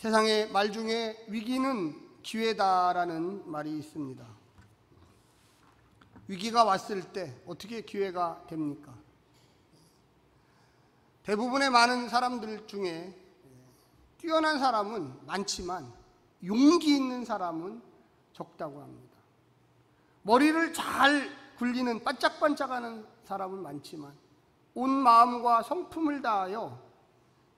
세상의 말 중에 위기는 기회다라는 말이 있습니다. 위기가 왔을 때 어떻게 기회가 됩니까? 대부분의 많은 사람들 중에 뛰어난 사람은 많지만 용기 있는 사람은 적다고 합니다. 머리를 잘 굴리는 반짝반짝하는 사람은 많지만 온 마음과 성품을 다하여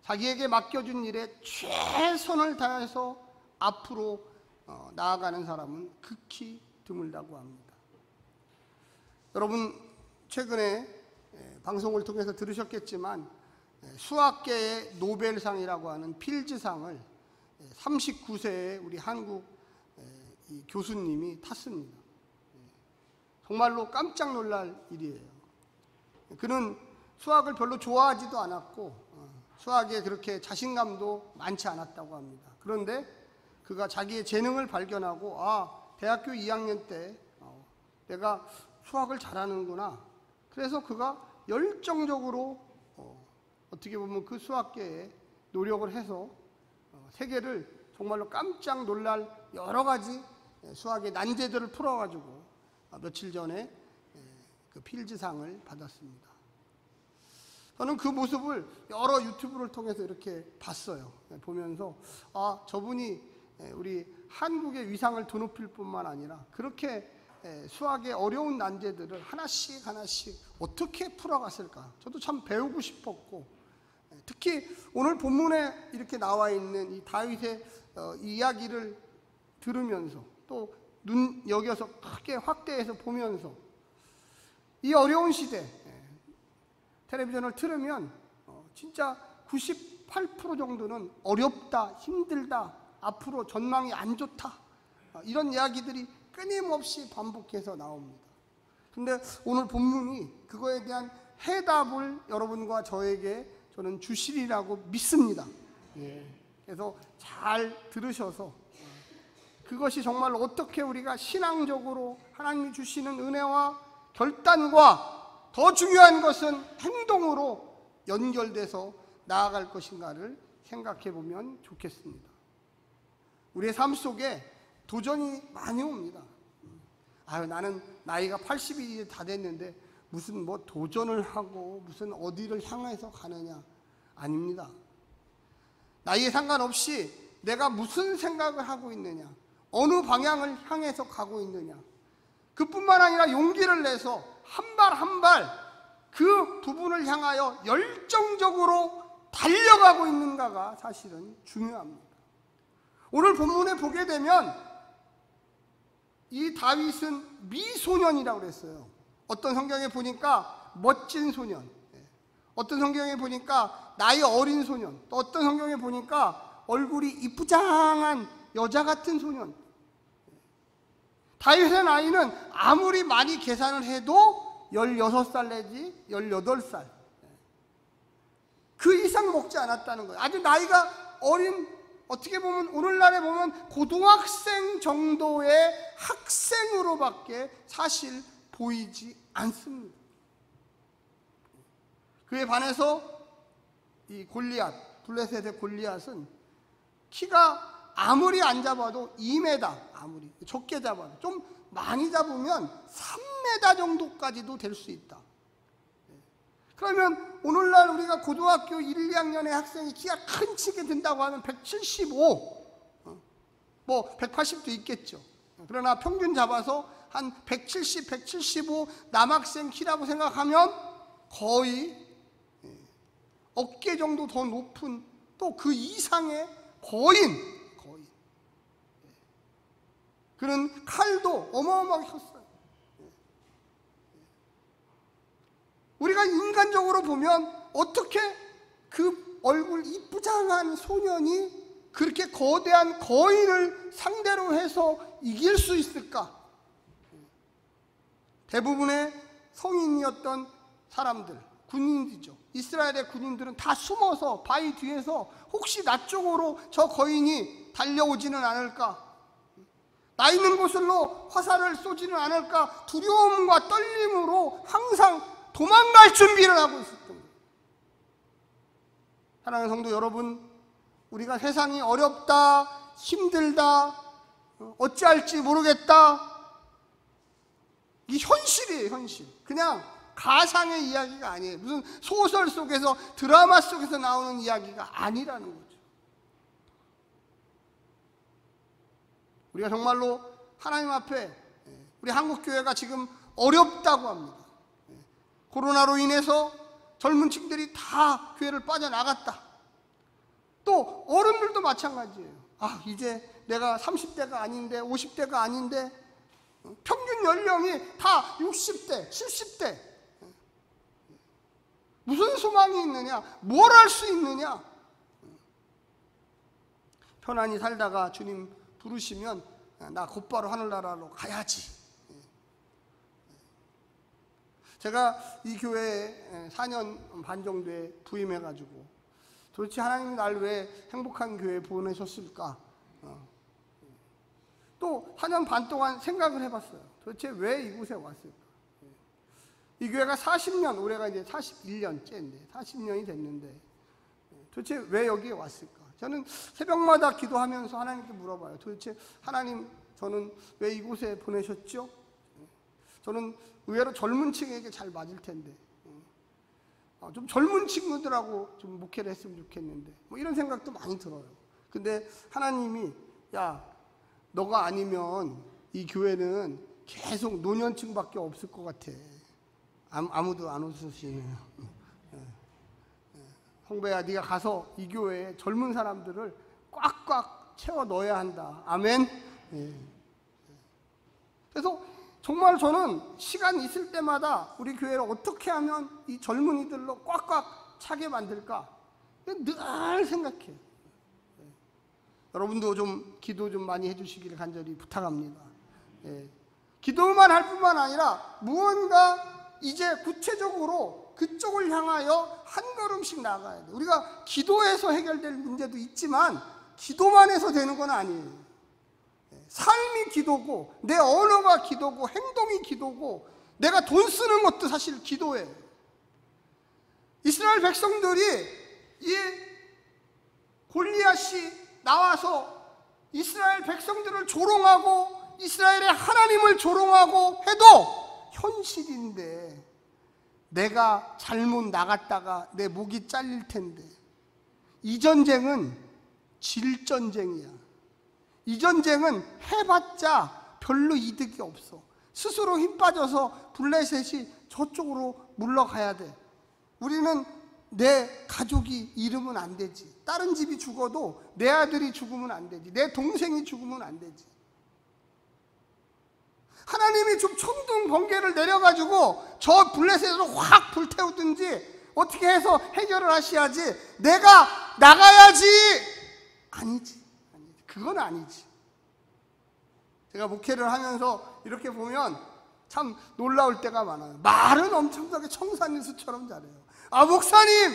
자기에게 맡겨준 일에 최선을 다해서 앞으로 나아가는 사람은 극히 드물다고 합니다. 여러분 최근에 방송을 통해서 들으셨겠지만 수학계의 노벨상이라고 하는 필즈상을 39세의 우리 한국 교수님이 탔습니다. 정말로 깜짝 놀랄 일이에요. 그는 수학을 별로 좋아하지도 않았고 수학에 그렇게 자신감도 많지 않았다고 합니다. 그런데 그가 자기의 재능을 발견하고 대학교 2학년 때 내가 수학을 잘하는구나. 그래서 그가 열정적으로 어떻게 보면 그 수학계에 노력을 해서 세계를 정말로 깜짝 놀랄 여러 가지 수학의 난제들을 풀어가지고 며칠 전에 그 필즈상을 받았습니다. 저는 그 모습을 여러 유튜브를 통해서 이렇게 봤어요. 보면서 저분이 우리 한국의 위상을 드높일 뿐만 아니라 그렇게 수학의 어려운 난제들을 하나씩 어떻게 풀어갔을까. 저도 참 배우고 싶었고, 특히 오늘 본문에 이렇게 나와 있는 이 다윗의 이야기를 들으면서 또 눈여겨서 크게 확대해서 보면서 이 어려운 시대 텔레비전을 틀으면 진짜 98% 정도는 어렵다, 힘들다, 앞으로 전망이 안 좋다, 이런 이야기들이 끊임없이 반복해서 나옵니다. 근데 오늘 본문이 그거에 대한 해답을 여러분과 저에게 저는 주시리라고 믿습니다. 그래서 잘 들으셔서 그것이 정말 어떻게 우리가 신앙적으로 하나님이 주시는 은혜와 결단과 더 중요한 것은 행동으로 연결돼서 나아갈 것인가를 생각해 보면 좋겠습니다. 우리의 삶 속에 도전이 많이 옵니다. 나는 나이가 80이 다 됐는데 무슨 도전을 하고 무슨 어디를 향해서 가느냐. 아닙니다. 나이에 상관없이 내가 무슨 생각을 하고 있느냐, 어느 방향을 향해서 가고 있느냐, 그뿐만 아니라 용기를 내서 한 발 한 발 그 부분을 향하여 열정적으로 달려가고 있는가가 사실은 중요합니다. 오늘 본문에 보게 되면 이 다윗은 미소년이라고 그랬어요. 어떤 성경에 보니까 멋진 소년, 어떤 성경에 보니까 나이 어린 소년, 또 어떤 성경에 보니까 얼굴이 이쁘장한 여자 같은 소년. 다윗의 나이는 아무리 많이 계산을 해도 16살 내지 18살, 그 이상 먹지 않았다는 거예요. 아주 나이가 어린, 어떻게 보면 오늘날에 보면 고등학생 정도의 학생으로밖에 사실 보이지 않습니다. 그에 반해서 이 골리앗, 블레셋의 골리앗은 키가 아무리 안 잡아도 2m, 아무리 적게 잡아도, 좀 많이 잡으면 3m 정도까지도 될 수 있다. 그러면 오늘날 우리가 고등학교 1, 2학년의 학생이 키가 큰 치게 된다고 하면 175, 180도 있겠죠. 그러나 평균 잡아서 한 170, 175 남학생 키라고 생각하면 거의 어깨 정도 더 높은, 또 그 이상의 거인. 그는 칼도 어마어마하게 컸어요. 우리가 인간적으로 보면 어떻게 그 얼굴 이쁘장한 소년이 그렇게 거대한 거인을 상대로 해서 이길 수 있을까? 대부분의 성인이었던 사람들, 군인이죠. 이스라엘의 군인들은 다 숨어서 바위 뒤에서 혹시 나 쪽으로 저 거인이 달려오지는 않을까, 나 있는 곳으로 화살을 쏘지는 않을까 두려움과 떨림으로 항상 도망갈 준비를 하고 있었던 거예요. 사랑하는 성도 여러분, 우리가 세상이 어렵다, 힘들다, 어찌할지 모르겠다, 이 현실이에요, 현실. 그냥 가상의 이야기가 아니에요. 무슨 소설 속에서, 드라마 속에서 나오는 이야기가 아니라는 거죠. 우리가 정말로 하나님 앞에, 우리 한국교회가 지금 어렵다고 합니다. 코로나로 인해서 젊은 층들이 다 교회를 빠져나갔다. 또 어른들도 마찬가지예요. 아, 이제 내가 30대가 아닌데, 50대가 아닌데, 평균 연령이 다 60대, 70대. 무슨 소망이 있느냐? 뭘 할 수 있느냐? 편안히 살다가 주님 부르시면 나 곧바로 하늘나라로 가야지. 제가 이 교회에 4년 반 정도에 부임해가지고 도대체 하나님이 날 왜 행복한 교회에 보내셨을까? 또 4년 반 동안 생각을 해봤어요. 도대체 왜 이곳에 왔을까? 이 교회가 40년, 올해가 이제 41년째인데 40년이 됐는데 도대체 왜 여기에 왔을까? 저는 새벽마다 기도하면서 하나님께 물어봐요. 도대체 하나님, 저는 왜 이곳에 보내셨죠? 저는 의외로 젊은 층에게 잘 맞을 텐데 좀 젊은 친구들하고 좀 목회를 했으면 좋겠는데 뭐 이런 생각도 많이 들어요. 근데 하나님이, 야, 너가 아니면 이 교회는 계속 노년층밖에 없을 것 같아. 아무도 안 웃으시네요. 홍배야, 네가 가서 이 교회에 젊은 사람들을 꽉꽉 채워 넣어야 한다. 아멘. 그래서 정말 저는 시간 있을 때마다 우리 교회를 어떻게 하면 이 젊은이들로 꽉꽉 차게 만들까 늘 생각해요. 여러분도 좀 기도 좀 많이 해주시기를 간절히 부탁합니다. 기도만 할 뿐만 아니라 무언가 이제 구체적으로 그쪽을 향하여 한 걸음씩 나가야 돼요. 우리가 기도해서 해결될 문제도 있지만 기도만 해서 되는 건 아니에요. 삶이 기도고, 내 언어가 기도고, 행동이 기도고, 내가 돈 쓰는 것도 사실 기도예요. 이스라엘 백성들이 이 골리앗이 나와서 이스라엘 백성들을 조롱하고 이스라엘의 하나님을 조롱하고 해도 현실인데, 내가 잘못 나갔다가 내 목이 잘릴 텐데, 이 전쟁은 질전쟁이야. 이 전쟁은 해봤자 별로 이득이 없어. 스스로 힘 빠져서 블레셋이 저쪽으로 물러가야 돼. 우리는 내 가족이 잃으면 안 되지. 다른 집이 죽어도 내 아들이 죽으면 안 되지. 내 동생이 죽으면 안 되지. 하나님이 좀 천둥 번개를 내려가지고 저 블레셋으로 확 불태우든지 어떻게 해서 해결을 하셔야지, 내가 나가야지, 아니지. 그건 아니지. 제가 목회를 하면서 이렇게 보면 참 놀라울 때가 많아요. 말은 엄청나게 청산유수처럼 잘해요. 아, 목사님,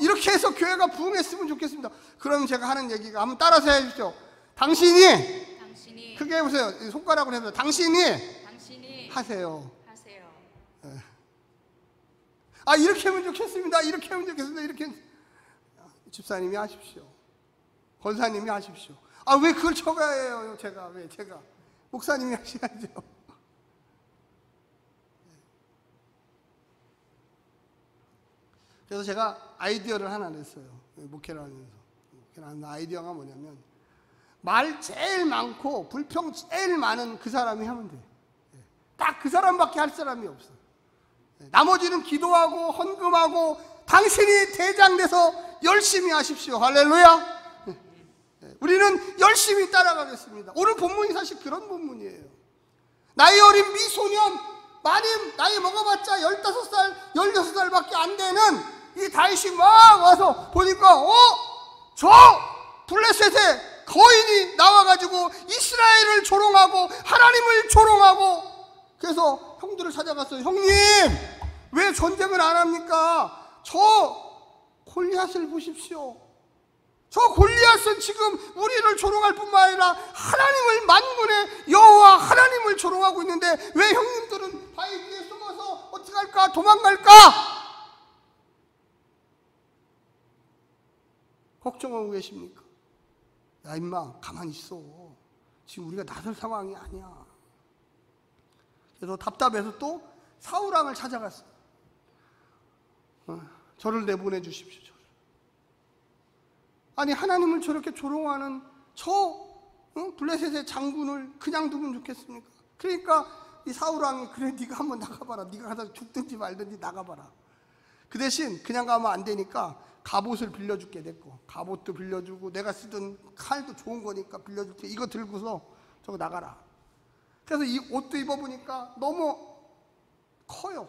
이렇게 해서 교회가 부흥했으면 좋겠습니다. 그럼 제가 하는 얘기가, 한번 따라서 해주십시오. 당신이 크게 해보세요. 손가락으로 해보세요. 당신이 하세요. 네. 아, 이렇게 하면 좋겠습니다. 이렇게 하면 좋겠습니다. 이렇게 집사님이 하십시오. 권사님이 하십시오. 아, 왜 그걸 쳐가야 해요? 제가 목사님이 하셔야죠. 그래서 제가 아이디어를 하나 냈어요. 목회를 하면서. 아이디어가 뭐냐면, 말 제일 많고 불평 제일 많은 그 사람이 하면 돼요. 딱 그 사람밖에 할 사람이 없어. 나머지는 기도하고 헌금하고 당신이 대장 돼서 열심히 하십시오. 할렐루야. 우리는 열심히 따라가겠습니다. 오늘 본문이 사실 그런 본문이에요. 나이 어린 미소년, 많이 나이 먹어봤자 15살, 16살밖에 안 되는 이 다윗이 막 와서 보니까 저 블레셋의 거인이 나와가지고 이스라엘을 조롱하고 하나님을 조롱하고, 그래서 형들을 찾아갔어요. 형님, 왜 전쟁을 안 합니까? 저 골리앗을 보십시오. 저 골리앗은 지금 우리를 조롱할 뿐만 아니라 하나님을, 만군의 여호와 하나님을 조롱하고 있는데 왜 형님들은 바위 위에 숨어서 어떻게 할까? 도망갈까? 걱정하고 계십니까? 야 임마 가만히 있어. 지금 우리가 나설 상황이 아니야. 그래서 답답해서 또 사울왕을 찾아갔어요. 저를 내보내 주십시오. 저를. 아니 하나님을 저렇게 조롱하는 저 블레셋의 장군을 그냥 두면 좋겠습니까? 그러니까 이 사울왕이 그래 네가 한번 나가봐라. 네가 가서 죽든지 말든지 나가봐라. 그 대신 그냥 가면 안 되니까 갑옷을 빌려줄게. 됐고 갑옷도 빌려주고 내가 쓰던 칼도 좋은 거니까 빌려줄게. 이거 들고서 저거 나가라. 그래서 이 옷도 입어보니까 너무 커요.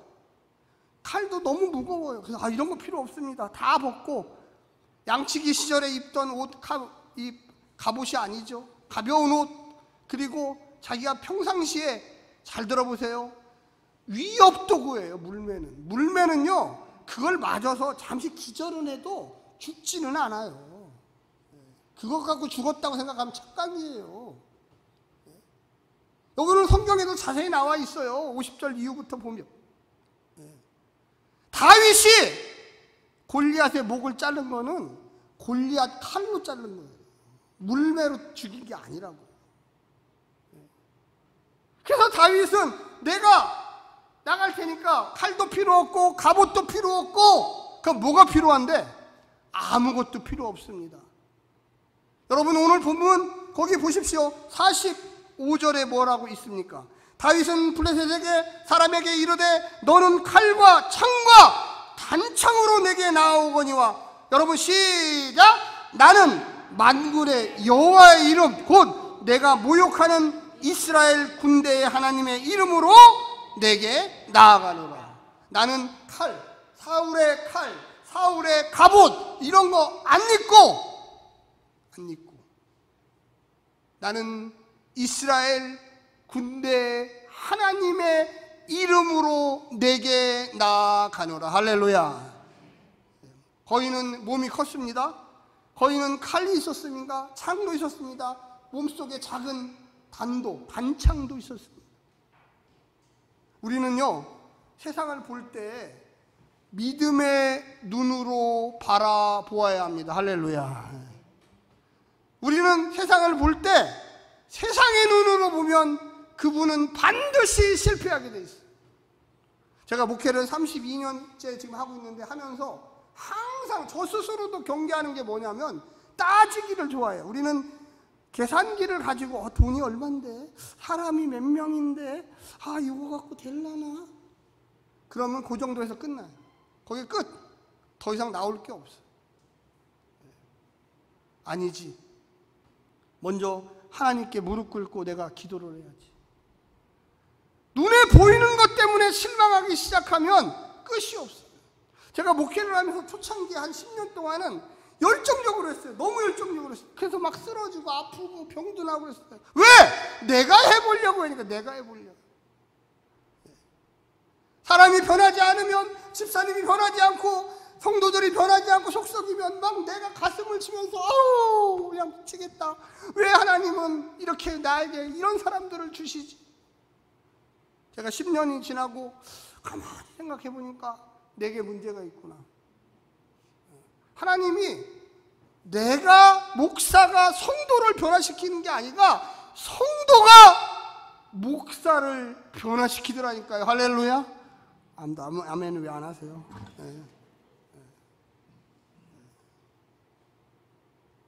칼도 너무 무거워요. 그래서 이런 거 필요 없습니다. 다 벗고 양치기 시절에 입던 옷, 이 갑옷이 아니죠. 가벼운 옷, 그리고 자기가 평상시에 잘 들어보세요. 위협도구예요. 물매는요 그걸 맞아서 잠시 기절은 해도 죽지는 않아요. 그거 갖고 죽었다고 생각하면 착각이에요. 여기는 성경에도 자세히 나와 있어요. 50절 이후부터 보면 다윗이 골리앗의 목을 자른 거는 골리앗 칼로 자른 거예요. 물매로 죽인 게 아니라고. 그래서 다윗은 내가 나갈 테니까 칼도 필요 없고 갑옷도 필요 없고 그럼 뭐가 필요한데? 아무것도 필요 없습니다. 여러분 오늘 본문 거기 보십시오. 45절에 뭐라고 있습니까? 다윗은 블레셋에게 사람에게 이르되 너는 칼과 창과 단창으로 내게 나아오거니와. 여러분 시작. 나는 만군의 여호와의 이름 곧 내가 모욕하는 이스라엘 군대의 하나님의 이름으로 내게 나아가노라. 나는 칼, 사울의 갑옷 이런 거 안 입고 나는 이스라엘 군대 하나님의 이름으로 내게 나아가노라. 할렐루야. 거인은 몸이 컸습니다. 거인은 칼이 있었습니다. 창도 있었습니다. 몸속에 작은 단창도 있었습니다. 우리는요 세상을 볼 때 믿음의 눈으로 바라보아야 합니다. 할렐루야. 우리는 세상을 볼 때 세상의 눈으로 보면 그분은 반드시 실패하게 돼 있어요. 제가 목회를 32년째 지금 하고 있는데 하면서 항상 저 스스로도 경계하는 게 뭐냐면 따지기를 좋아해요. 우리는 계산기를 가지고 돈이 얼만데 사람이 몇 명인데 이거 갖고 될라나? 그러면 그 정도에서 끝나요. 거기 끝. 더 이상 나올 게 없어요. 아니지. 먼저 하나님께 무릎 꿇고 내가 기도를 해야지. 눈에 보이는 것 때문에 실망하기 시작하면 끝이 없어요. 제가 목회를 하면서 초창기 한 10년 동안은 열정적으로 했어요. 너무 열정적으로 했어요. 그래서 막 쓰러지고 아프고 병도 나고 그랬어요. 왜? 내가 해보려고 하니까 내가 해보려고. 사람이 변하지 않으면, 집사님이 변하지 않고, 성도들이 변하지 않고 속썩이면 막 내가 가슴을 치면서 아우 그냥 미치겠다. 왜 하나님은 이렇게 나에게 이런 사람들을 주시지? 제가 10년이 지나고 가만히 생각해 보니까 내게 문제가 있구나. 하나님이 내가 목사가 성도를 변화시키는 게 아니라 성도가 목사를 변화시키더라니까요. 할렐루야. 아멘은 왜 안 하세요? 네.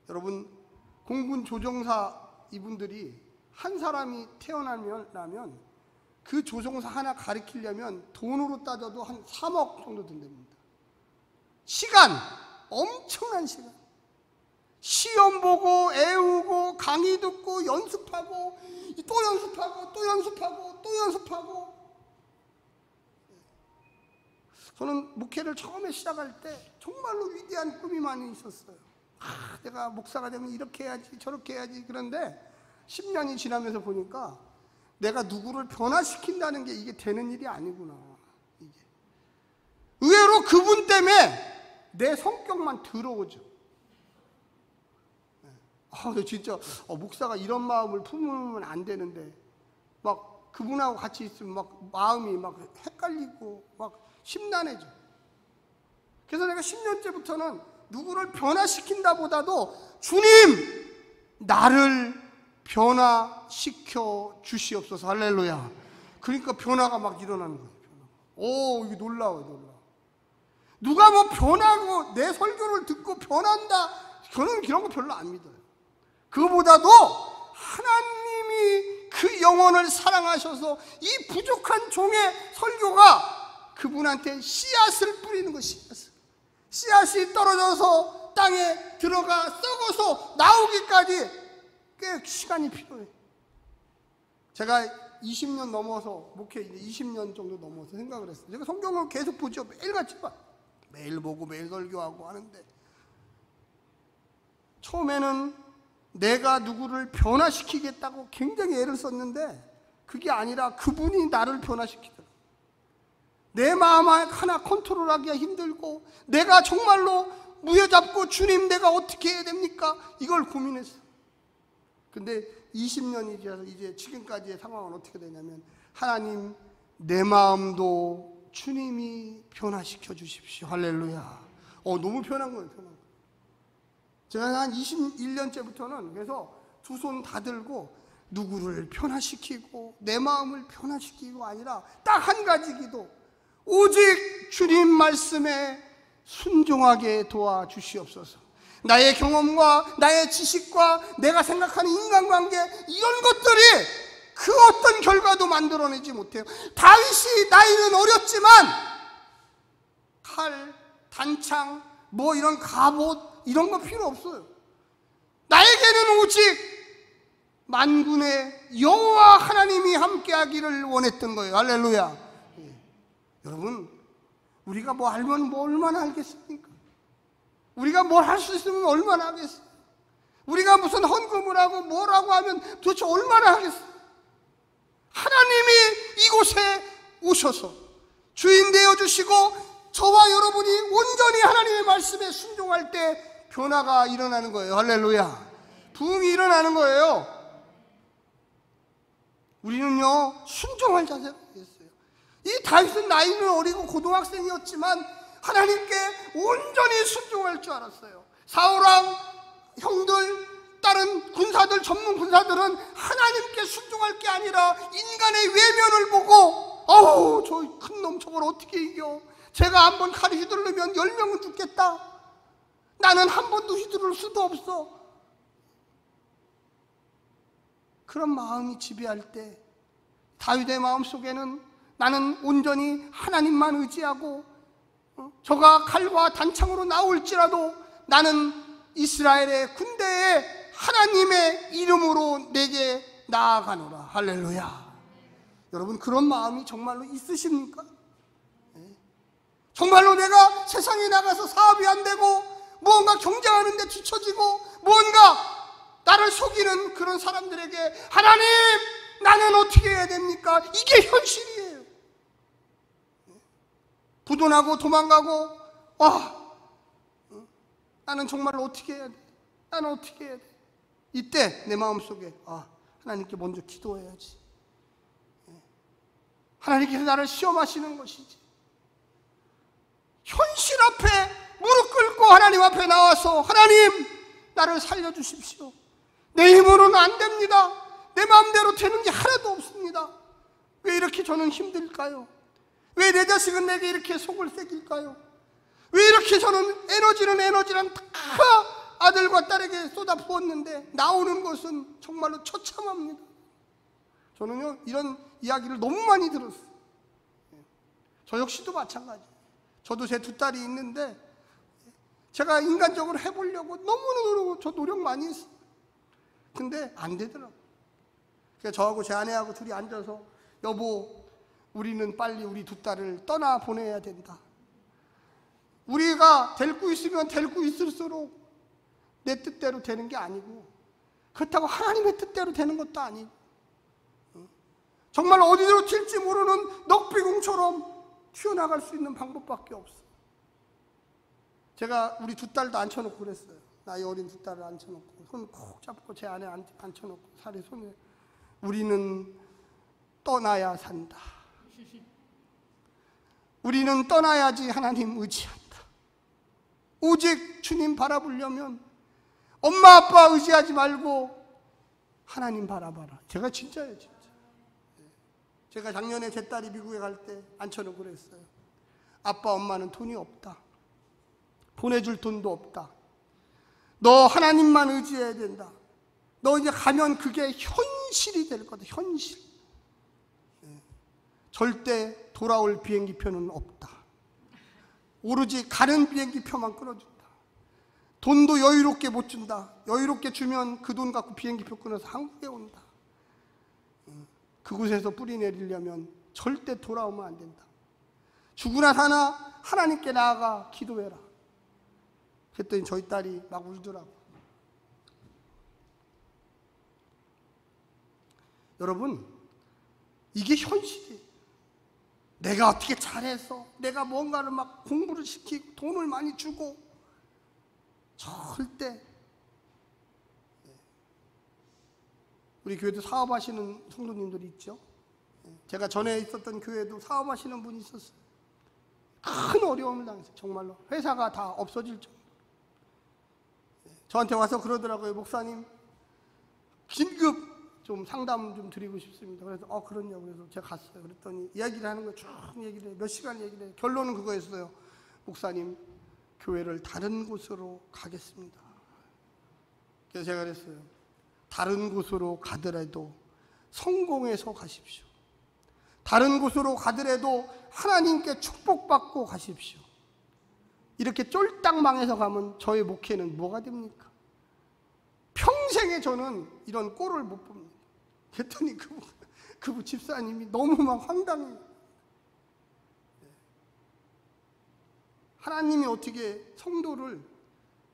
여러분 공군 조종사 이분들이 한 사람이 태어나면 그 조종사 하나 가르치려면 돈으로 따져도 한 3억 정도 든답니다. 시간, 엄청난 시간. 시험 보고 애우고 강의 듣고 연습하고 또 연습하고 또 연습하고 또 연습하고. 저는 목회를 처음에 시작할 때 정말로 위대한 꿈이 많이 있었어요. 내가 목사가 되면 이렇게 해야지 저렇게 해야지. 그런데 10년이 지나면서 보니까 내가 누구를 변화시킨다는 게 이게 되는 일이 아니구나. 이게. 의외로 그분 때문에 내 성격만 더러워져. 진짜 목사가 이런 마음을 품으면 안 되는데 막 그분하고 같이 있으면 막 마음이 막 헷갈리고 막 심란해져. 그래서 내가 10년째부터는 누구를 변화시킨다 보다도 주님, 나를 변화시켜 주시옵소서. 할렐루야. 그러니까 변화가 막 일어나는 거예요. 오, 이게 놀라워요, 놀라워. 누가 뭐 변하고 내 설교를 듣고 변한다, 저는 그런 거 별로 안 믿어요. 그거보다도 하나님이 그 영혼을 사랑하셔서 이 부족한 종의 설교가 그분한테 씨앗을 뿌리는 거, 씨앗이 떨어져서 땅에 들어가 썩어서 나오기까지 꽤 시간이 필요해요. 제가 20년 넘어서, 목회 이제 20년 정도 넘어서 생각을 했어요. 제가 성경을 계속 보죠. 매일같이 봐. 매일 보고 매일 설교하고 하는데, 처음에는 내가 누구를 변화시키겠다고 굉장히 애를 썼는데 그게 아니라 그분이 나를 변화시키더라고요. 내 마음 하나 컨트롤하기가 힘들고, 내가 정말로 무여잡고 주님 내가 어떻게 해야 됩니까? 이걸 고민했어요. 근데 20년이 지나서 이제 지금까지의 상황은 어떻게 되냐면, 하나님, 내 마음도 주님이 변화시켜 주십시오. 할렐루야. 너무 편한 거예요, 편한 거예요. 제가 한 21년째부터는 그래서 두 손 다 들고 누구를 변화시키고 내 마음을 변화시키고 아니라 딱 한 가지 기도, 오직 주님 말씀에 순종하게 도와주시옵소서. 나의 경험과 나의 지식과 내가 생각하는 인간관계, 이런 것들이 그 어떤 결과도 만들어내지 못해요. 다윗이 나이는 어렸지만 칼, 단창, 뭐 이런 갑옷 이런 거 필요 없어요. 나에게는 오직 만군의 여호와 하나님이 함께하기를 원했던 거예요. 할렐루야. 여러분, 우리가 뭐 알면 뭐 얼마나 알겠습니까? 우리가 뭘 할 수 있으면 얼마나 하겠어요? 우리가 무슨 헌금을 하고 뭐라고 하면 도대체 얼마나 하겠어요? 하나님이 이곳에 오셔서 주인 되어주시고 저와 여러분이 온전히 하나님의 말씀에 순종할 때 변화가 일어나는 거예요. 할렐루야. 부흥이 일어나는 거예요. 우리는요, 순종할 자세가 있어요. 이 다윗은 나이는 어리고 고등학생이었지만 하나님께 온전히 순종할 줄 알았어요. 사울왕 형들, 다른 군사들, 전문 군사들은 하나님께 순종할 게 아니라 인간의 외면을 보고, 어우, 저 큰 놈 저걸 어떻게 이겨? 제가 한 번 칼이 휘두르면 10명은 죽겠다. 나는 한 번도 휘두를 수도 없어. 그런 마음이 지배할 때 다윗의 마음속에는 나는 온전히 하나님만 의지하고, 저가 칼과 단창으로 나올지라도 나는 이스라엘의 군대에 하나님의 이름으로 내게 나아가노라. 할렐루야. 여러분, 그런 마음이 정말로 있으십니까? 정말로 내가 세상에 나가서 사업이 안 되고 무언가 경쟁하는 데 뒤처지고 무언가 나를 속이는 그런 사람들에게 하나님, 나는 어떻게 해야 됩니까? 이게 현실이에요. 부도나고 도망가고, 나는 정말로 어떻게 해야 돼? 나는 어떻게 해야 돼? 이때 내 마음속에 하나님께 먼저 기도해야지. 하나님께서 나를 시험하시는 것이지. 현실 앞에 무릎 꿇고 하나님 앞에 나와서 하나님, 나를 살려주십시오. 내 힘으로는 안 됩니다. 내 마음대로 되는 게 하나도 없습니다. 왜 이렇게 저는 힘들까요? 왜 내 자식은 내게 이렇게 속을 새길까요? 왜 이렇게 저는 에너지는 다 아들과 딸에게 쏟아 부었는데 나오는 것은 정말로 처참합니다. 저는요, 이런 이야기를 너무 많이 들었어요. 저 역시도 마찬가지예요. 저도 제 두 딸이 있는데 제가 인간적으로 해보려고 너무너무 저 노력 많이 했어요. 근데 안 되더라고요. 그래서 저하고 제 아내하고 둘이 앉아서, 여보, 우리는 빨리 우리 두 딸을 떠나 보내야 된다. 우리가 데리고 있으면 데리고 있을수록 내 뜻대로 되는 게 아니고, 그렇다고 하나님의 뜻대로 되는 것도 아니고, 정말 어디로 튈지 모르는 넉비공처럼 튀어나갈 수 있는 방법밖에 없어. 제가 우리 두 딸도 앉혀놓고 그랬어요. 나이 어린 두 딸을 앉혀놓고 손 콕 잡고 제 안에 앉혀놓고 살에 손에, 우리는 떠나야 산다. 우리는 떠나야지 하나님 의지한다. 오직 주님 바라보려면 엄마 아빠 의지하지 말고 하나님 바라봐라. 제가 진짜예요, 진짜. 제가 작년에 제 딸이 미국에 갈 때 앉혀놓고 그랬어요. 아빠 엄마는 돈이 없다. 보내줄 돈도 없다. 너 하나님만 의지해야 된다. 너 이제 가면 그게 현실이 될 거다. 현실. 절대 돌아올 비행기표는 없다. 오로지 가는 비행기표만 끊어준다. 돈도 여유롭게 못 준다. 여유롭게 주면 그 돈 갖고 비행기표 끊어서 한국에 온다. 그곳에서 뿌리 내리려면 절대 돌아오면 안 된다. 죽으나 사나 하나님께 나아가 기도해라. 그랬더니 저희 딸이 막 울더라고. 여러분, 이게 현실이에요. 내가 어떻게 잘해서 내가 뭔가를 막 공부를 시키고 돈을 많이 주고 절대. 우리 교회도 사업하시는 성도님들이 있죠. 제가 전에 있었던 교회도 사업하시는 분이 있었어요. 큰 어려움을 당했어요. 정말로 회사가 다 없어질 정도. 저한테 와서 그러더라고요. 목사님, 긴급 좀 상담 좀 드리고 싶습니다. 그래서 그렇냐고. 그래서 제가 갔어요. 그랬더니 이야기를 하는 거예요. 쭉 얘기를 해요. 몇 시간 얘기를 해요. 결론은 그거였어요. 목사님, 교회를 다른 곳으로 가겠습니다. 그래서 제가 그랬어요. 다른 곳으로 가더라도 성공해서 가십시오. 다른 곳으로 가더라도 하나님께 축복받고 가십시오. 이렇게 쫄딱 망해서 가면 저의 목회는 뭐가 됩니까? 평생에 저는 이런 꼴을 못 봅니다. 그랬더니 그 집사님이 너무 막 황당해요. 하나님이 어떻게 성도를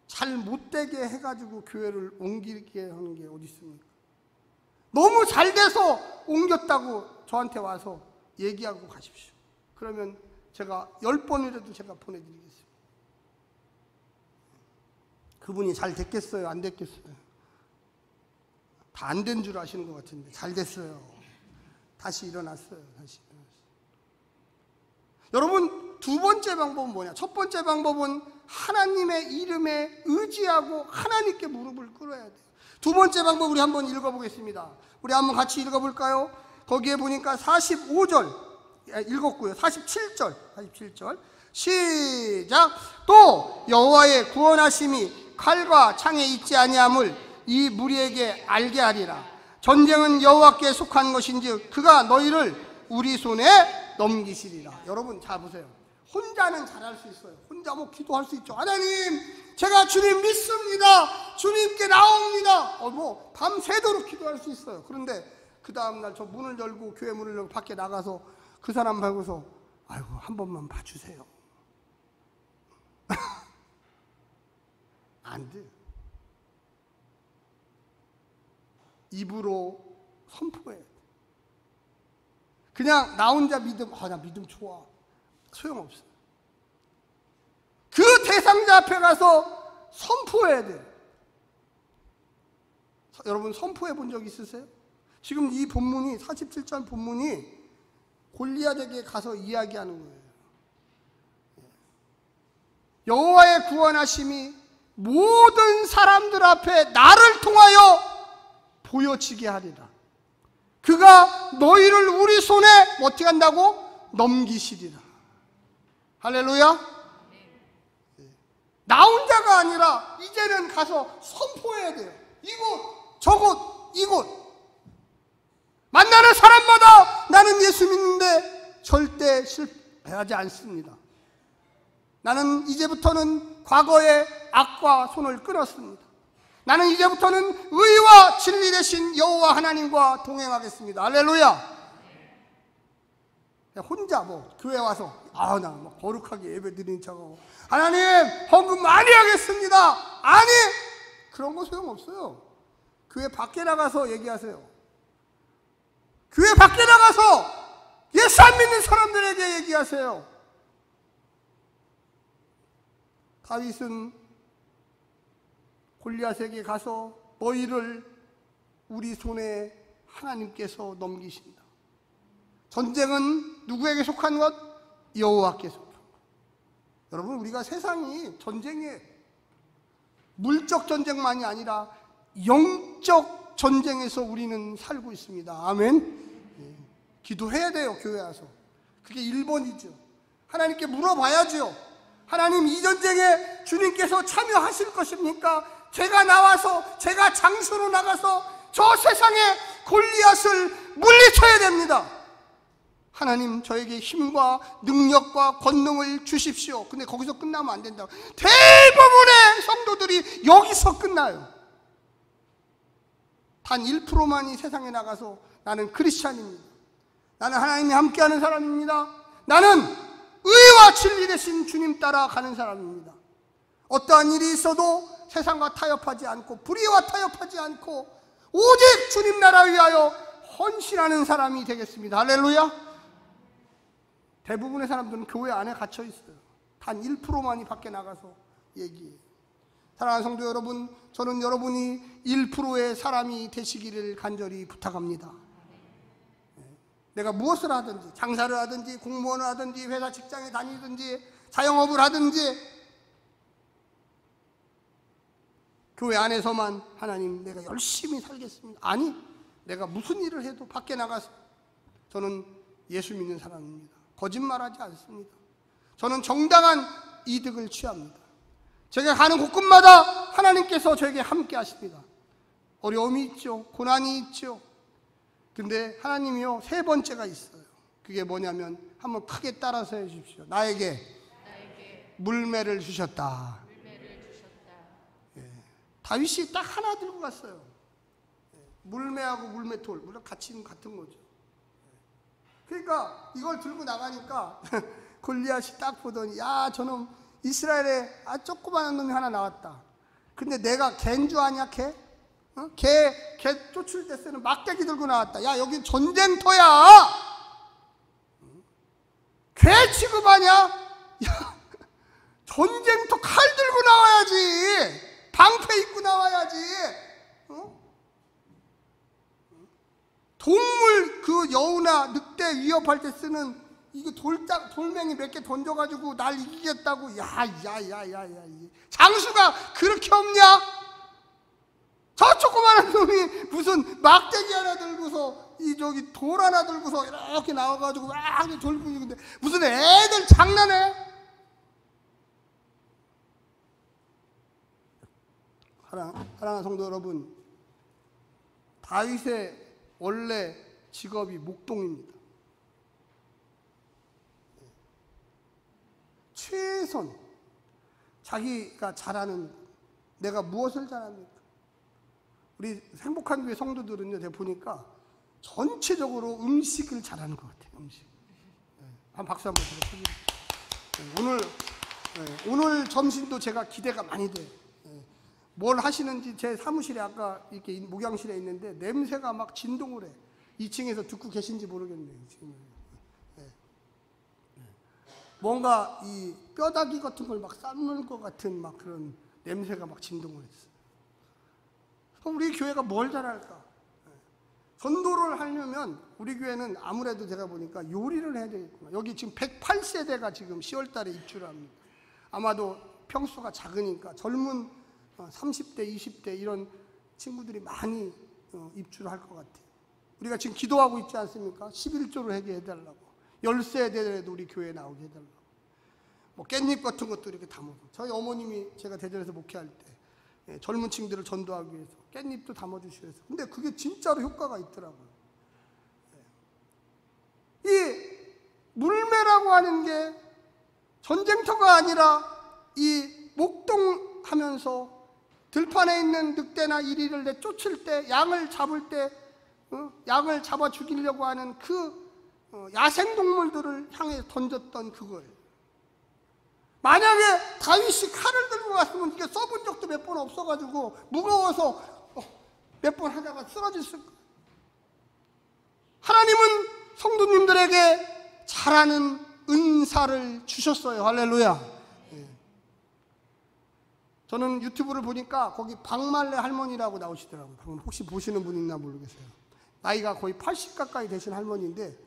잘 못되게 해가지고 교회를 옮기게 하는 게 어디 있습니까? 너무 잘 돼서 옮겼다고 저한테 와서 얘기하고 가십시오. 그러면 제가 10번이라도 제가 보내드리겠습니다. 그분이 잘 됐겠어요? 안 됐겠어요? 다 안 된 줄 아시는 것 같은데 잘 됐어요. 다시 일어났어요. 여러분, 두 번째 방법은 뭐냐? 첫 번째 방법은 하나님의 이름에 의지하고 하나님께 무릎을 꿇어야 돼요. 두 번째 방법 우리 한번 읽어보겠습니다. 우리 한번 같이 읽어볼까요? 거기에 보니까 45절 읽었고요. 47절 시작. 또 여호와의 구원하심이 칼과 창에 있지 아니함을 이 무리에게 알게 하리라. 전쟁은 여호와께 속한 것인즉 그가 너희를 우리 손에 넘기시리라. 여러분 잘 보세요. 혼자는 잘할 수 있어요. 혼자 뭐 기도할 수 있죠. 하나님, 제가 주님 믿습니다. 주님께 나옵니다. 뭐 밤새도록 기도할 수 있어요. 그런데 그 다음날 저 문을 열고 교회 문을 열고 밖에 나가서 그 사람 보고서 아이고 한 번만 봐주세요. 안 돼. 입으로 선포해. 그냥 나 혼자 믿음, 나 믿음 좋아. 소용없어요. 그 대상자 앞에 가서 선포해야 돼요. 여러분 선포해 본 적 있으세요? 지금 이 본문이 47절 본문이 골리앗에게 가서 이야기하는 거예요. 여호와의 구원하심이 모든 사람들 앞에 나를 통하여 보여지게 하리라. 그가 너희를 우리 손에 어떻게 한다고? 넘기시리라. 할렐루야. 나 혼자가 아니라 이제는 가서 선포해야 돼요. 이곳 저곳 이곳 만나는 사람마다 나는 예수 믿는데 절대 실패하지 않습니다. 나는 이제부터는 과거의 악과 손을 끊었습니다. 나는 이제부터는 의와 진리 되신 여호와 하나님과 동행하겠습니다. 할렐루야. 혼자 뭐 교회 와서 나 뭐 거룩하게 예배 드리는 척하고 하나님 헌금 많이 하겠습니다. 아니, 그런 거 소용없어요. 교회 밖에 나가서 얘기하세요. 교회 밖에 나가서 예수 안 믿는 사람들에게 얘기하세요. 다윗은 골리앗에게 가서 너희를 우리 손에 하나님께서 넘기신다. 전쟁은 누구에게 속한 것? 여호와께 속한 것. 여러분, 우리가 세상이 전쟁에 물적 전쟁만이 아니라 영적 전쟁에서 우리는 살고 있습니다. 아멘. 기도해야 돼요, 교회 와서. 그게 1번이죠. 하나님께 물어봐야죠. 하나님, 이 전쟁에 주님께서 참여하실 것입니까? 제가 나와서, 제가 장수로 나가서 저 세상의 골리앗을 물리쳐야 됩니다. 하나님, 저에게 힘과 능력과 권능을 주십시오. 근데 거기서 끝나면 안 된다. 대부분의 성도들이 여기서 끝나요. 단 1%만이 세상에 나가서 나는 크리스찬입니다. 나는 하나님이 함께하는 사람입니다. 나는 의와 진리 되신 주님 따라 가는 사람입니다. 어떠한 일이 있어도 세상과 타협하지 않고 불의와 타협하지 않고 오직 주님 나라 위하여 헌신하는 사람이 되겠습니다. 할렐루야. 대부분의 사람들은 교회 안에 갇혀 있어요. 단 1%만이 밖에 나가서 얘기해요. 사랑하는 성도 여러분, 저는 여러분이 1%의 사람이 되시기를 간절히 부탁합니다. 내가 무엇을 하든지, 장사를 하든지, 공무원을 하든지, 회사 직장에 다니든지, 자영업을 하든지, 교회 안에서만 하나님, 내가 열심히 살겠습니다. 아니, 내가 무슨 일을 해도 밖에 나가서 저는 예수 믿는 사람입니다. 거짓말하지 않습니다. 저는 정당한 이득을 취합니다. 제가 가는 곳곳마다 하나님께서 저에게 함께 하십니다. 어려움이 있죠. 고난이 있죠. 근데 하나님이요, 세 번째가 있어요. 그게 뭐냐면 한번 크게 따라서 해주십시오. 나에게 물매를 주셨다. 예. 다윗이 딱 하나 들고 갔어요. 예. 물매하고 물매돌, 물론 같은 거죠. 그러니까 이걸 들고 나가니까 골리앗이 딱 보더니, 야, 저놈 이스라엘에 조그마한 놈이 하나 나왔다. 근데 내가 갠 줄 아냐, 걔? 걔 쫓을 때 쓰는 막대기 들고 나왔다. 야, 여긴 전쟁터야. 걔 취급하냐? 야, 전쟁터 칼 들고 나와야지. 방패 입고 나와야지. 동물 그 여우나 늑대 위협할 때 쓰는 이거 돌멩이 몇 개 던져가지고 날 이기겠다고. 야. 장수가 그렇게 없냐? 저 조그마한 놈이 무슨 막대기 하나 들고서 돌 하나 들고서 이렇게 나와가지고 막 돌고 있는데 무슨 애들 장난해? 사랑하는 성도 여러분, 다윗의 원래 직업이 목동입니다. 최선, 자기가 잘하는, 내가 무엇을 잘합니까? 우리 행복한 교회 성도들은요, 제가 보니까 전체적으로 음식을 잘하는 것 같아요. 음식. 한 박수 한번 드려요. 오늘 점심도 제가 기대가 많이 돼요. 뭘 하시는지 제 사무실에 아까 이렇게 목양실에 있는데 냄새가 막 진동을 해. 2층에서 듣고 계신지 모르겠네요. 지금. 뭔가 이 뼈다귀 같은 걸 막 삶는 것 같은 막 그런 냄새가 막 진동을 했어요. 그럼 우리 교회가 뭘 잘할까? 전도를 하려면 우리 교회는 아무래도 제가 보니까 요리를 해야 되겠구나. 여기 지금 108세대가 지금 10월 달에 입주를 합니다. 아마도 평수가 작으니까 젊은 30대, 20대 이런 친구들이 많이 입주를 할 것 같아요. 우리가 지금 기도하고 있지 않습니까? 11조를 하게 해달라고. 10세대라도 우리 교회에 나오게 해달라고. 뭐 깻잎 같은 것도 이렇게 담아서. 저희 어머님이 제가 대전에서 목회할 때 젊은 층들을 전도하기 위해서 깻잎도 담아주시고 해서. 근데 그게 진짜로 효과가 있더라고요. 이 물매라고 하는 게 전쟁터가 아니라 이 목동하면서 들판에 있는 늑대나 이리를 내쫓을 때, 양을 잡을 때, 양을 잡아 죽이려고 하는 그 야생동물들을 향해 던졌던 그걸. 만약에 다윗이 칼을 들고 갔으면 이게 써본 적도 몇 번 없어가지고 무거워서 몇 번 하다가 쓰러졌을 거예요. 하나님은 성도님들에게 잘하는 은사를 주셨어요. 할렐루야. 저는 유튜브를 보니까 거기 박말래 할머니라고 나오시더라고요. 혹시 보시는 분 있나 모르겠어요. 나이가 거의 80 가까이 되신 할머니인데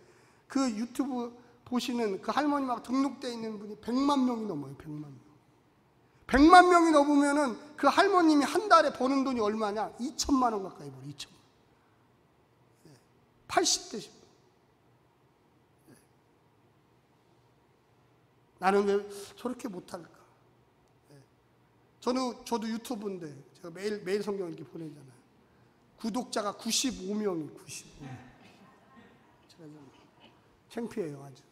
그 유튜브 보시는 그 할머니하고 등록되어 있는 분이 100만 명이 넘어요. 100만 명. 100만 명이 넘으면은 그 할머님이 한 달에 버는 돈이 얼마냐? 2천만 원 가까이 벌어요. 2천만 원. 80대십. 나는 왜 저렇게 못할까? 저도 유튜브인데 제가 매일 성경 이렇게 보내잖아요. 구독자가 95명이 95명. 제가 좀 창피해요 아주.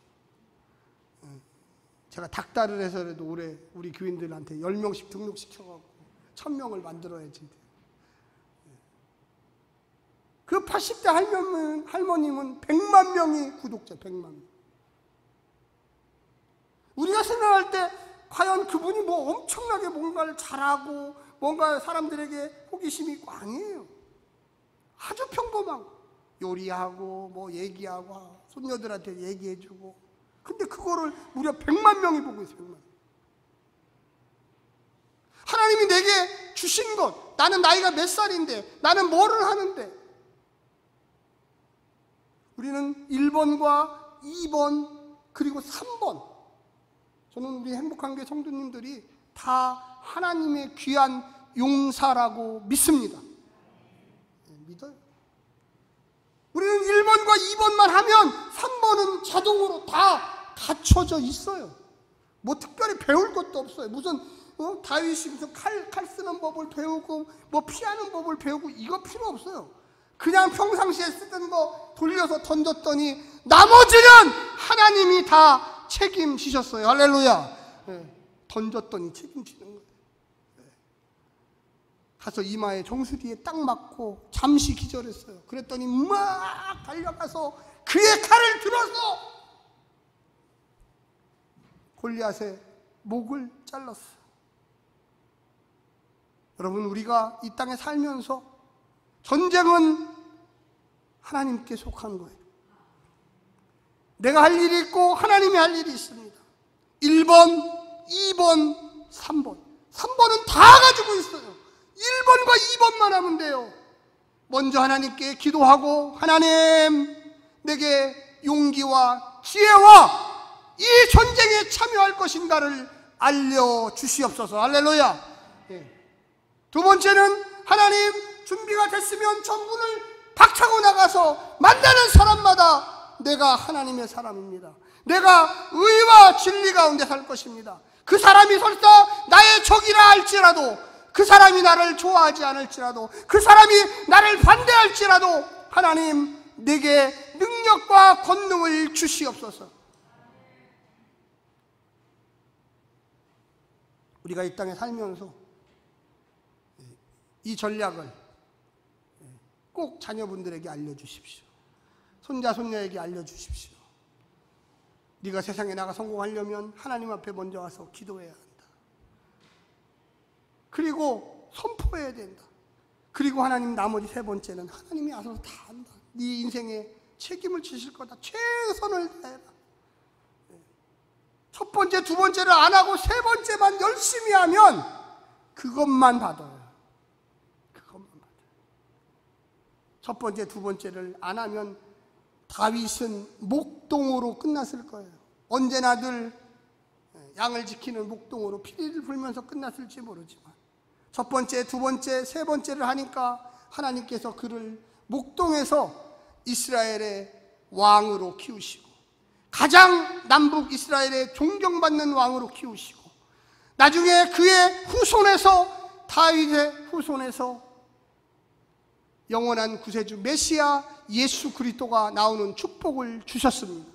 제가 닭다를 해서라도 올해 우리 교인들한테 10명씩 등록시켜갖고 1000명을 만들어야지. 그 80대 할머님은 100만 명이 구독자, 100만 명. 우리가 생각할 때 과연 그분이 뭐 엄청나게 뭔가를 잘하고 뭔가 사람들에게 호기심이 있고 아니에요. 아주 평범하고 요리하고 뭐 얘기하고 손녀들한테 얘기해주고, 근데 그거를 무려 100만 명이 보고 있어요. 100만. 하나님이 내게 주신 것, 나는 나이가 몇 살인데, 나는 뭐를 하는데, 우리는 1번과 2번 그리고 3번, 저는 우리 행복한교회 성도님들이 다 하나님의 귀한 용사라고 믿습니다. 믿어요. 우리는 1번과 2번만 하면 3번은 자동으로 다 갖춰져 있어요. 뭐 특별히 배울 것도 없어요. 무슨 다윗이 무슨 칼 쓰는 법을 배우고 뭐 피하는 법을 배우고 이거 필요 없어요. 그냥 평상시에 쓰던 거 돌려서 던졌더니 나머지는 하나님이 다 책임지셨어요. 할렐루야. 던졌더니 책임지는 거예요. 가서 이마에 정수리에 딱 맞고 잠시 기절했어요. 그랬더니 막 달려가서 그의 칼을 들어서 골리앗의 목을 잘랐어요. 여러분, 우리가 이 땅에 살면서 전쟁은 하나님께 속한 거예요. 내가 할 일이 있고 하나님이 할 일이 있습니다. 1번, 2번, 3번. 3번은 다 가지고 있어요. 1번과 2번만 하면 돼요. 먼저 하나님께 기도하고, 하나님, 내게 용기와 지혜와 이 전쟁에 참여할 것인가를 알려주시옵소서. 할렐루야. 두 번째는, 하나님, 준비가 됐으면 전문을 박차고 나가서 만나는 사람마다 내가 하나님의 사람입니다. 내가 의와 진리 가운데 살 것입니다. 그 사람이 설사 나의 적이라 할지라도, 그 사람이 나를 좋아하지 않을지라도, 그 사람이 나를 반대할지라도 하나님, 내게 능력과 권능을 주시옵소서. 우리가 이 땅에 살면서 이 전략을 꼭 자녀분들에게 알려주십시오. 손자 손녀에게 알려주십시오. 네가 세상에 나가 성공하려면 하나님 앞에 먼저 와서 기도해야 한다. 그리고 선포해야 된다. 그리고 하나님, 나머지 세 번째는 하나님이 알아서 다 한다. 네 인생에 책임을 지실 거다. 최선을 다해라. 첫 번째, 두 번째를 안 하고 세 번째만 열심히 하면 그것만 받아요. 그것만 받아요. 첫 번째, 두 번째를 안 하면 다윗은 목동으로 끝났을 거예요. 언제나 늘 양을 지키는 목동으로 피리를 불면서 끝났을지 모르지만, 첫 번째, 두 번째, 세 번째를 하니까 하나님께서 그를 목동에서 이스라엘의 왕으로 키우시고, 가장 남북 이스라엘의 존경받는 왕으로 키우시고, 나중에 그의 후손에서, 다윗의 후손에서 영원한 구세주 메시아 예수 그리스도가 나오는 축복을 주셨습니다.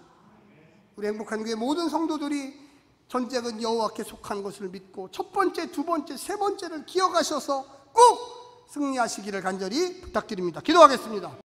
우리 행복한 교회 모든 성도들이 전쟁은 여호와께 속한 것을 믿고 첫 번째, 두 번째, 세 번째를 기억하셔서 꼭 승리하시기를 간절히 부탁드립니다. 기도하겠습니다.